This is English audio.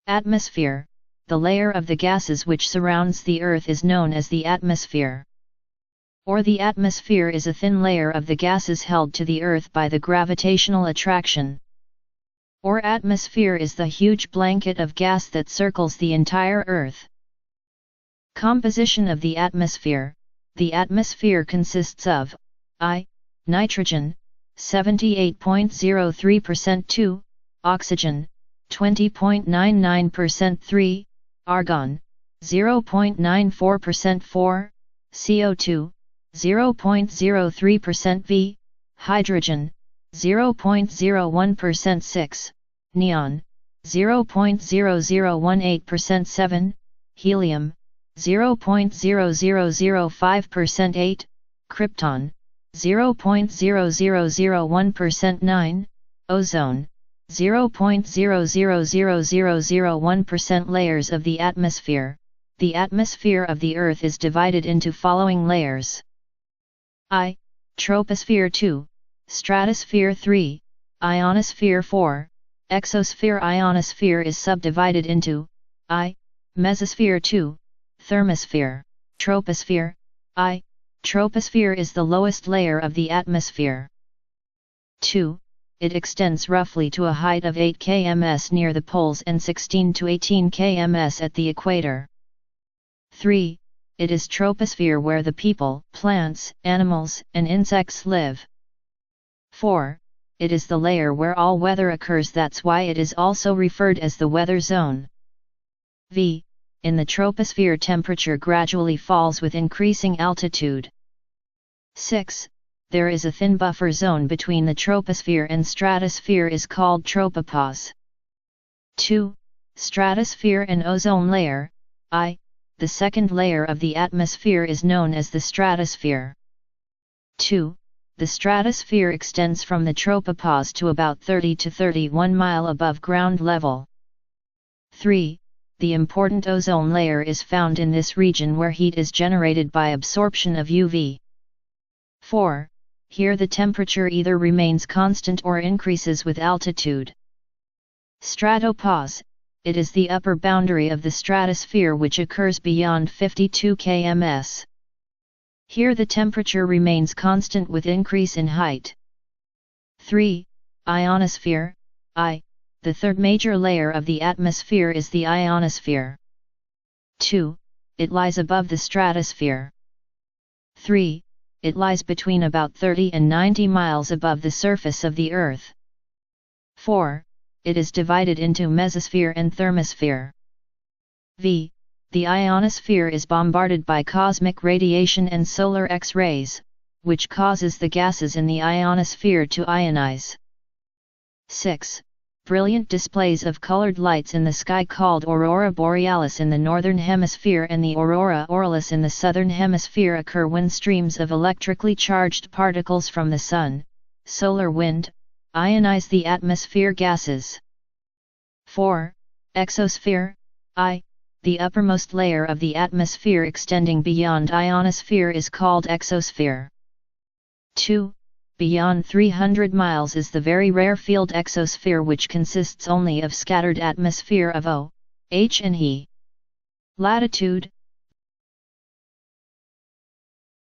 Atmosphere. The layer of the gases which surrounds the Earth is known as the atmosphere. Or the atmosphere is a thin layer of the gases held to the Earth by the gravitational attraction. Or atmosphere is the huge blanket of gas that circles the entire Earth. Composition of the atmosphere. The atmosphere consists of I. Nitrogen, 78.03%, 2. Oxygen, 20.99%, 3. Argon, 0.94%, 4. CO2, 0.03%, V. Hydrogen, 0.01%, 6. Neon, 0.0018%, 7. Helium, 0.0005%, 8. Krypton, 0.00001%, 9. Ozone, 0.000001%. Layers of the atmosphere. The atmosphere of the Earth is divided into following layers. I. Troposphere 2, Stratosphere 3, Ionosphere 4, Exosphere. Ionosphere is subdivided into I. Mesosphere 2, Thermosphere. Troposphere. I. Troposphere is the lowest layer of the atmosphere. 2. It extends roughly to a height of 8 km near the poles and 16 to 18 km at the equator. 3. It is troposphere where the people, plants, animals, and insects live. 4. It is the layer where all weather occurs. That's why it is also referred as the weather zone. V. In the troposphere, temperature gradually falls with increasing altitude. 6. There is a thin buffer zone between the troposphere and stratosphere is called tropopause. 2. Stratosphere and ozone layer. I. The second layer of the atmosphere is known as the stratosphere. 2. The stratosphere extends from the tropopause to about 30 to 31 miles above ground level. 3. The important ozone layer is found in this region where heat is generated by absorption of UV. 4. Here the temperature either remains constant or increases with altitude. Stratopause. It is the upper boundary of the stratosphere which occurs beyond 52 km. Here the temperature remains constant with increase in height. 3. Ionosphere. I. The third major layer of the atmosphere is the ionosphere. 2. It lies above the stratosphere. 3. It lies between about 30 and 90 miles above the surface of the Earth. 4. It is divided into mesosphere and thermosphere. V. The ionosphere is bombarded by cosmic radiation and solar X-rays, which causes the gases in the ionosphere to ionize. 6. Brilliant displays of colored lights in the sky called aurora borealis in the northern hemisphere and the aurora aurealis in the southern hemisphere occur when streams of electrically charged particles from the sun, solar wind, ionize the atmosphere gases. 4. Exosphere. I. The uppermost layer of the atmosphere extending beyond ionosphere is called exosphere. 2. Beyond 300 miles is the very rarefield exosphere, which consists only of scattered atmosphere of O, H and He. Latitude.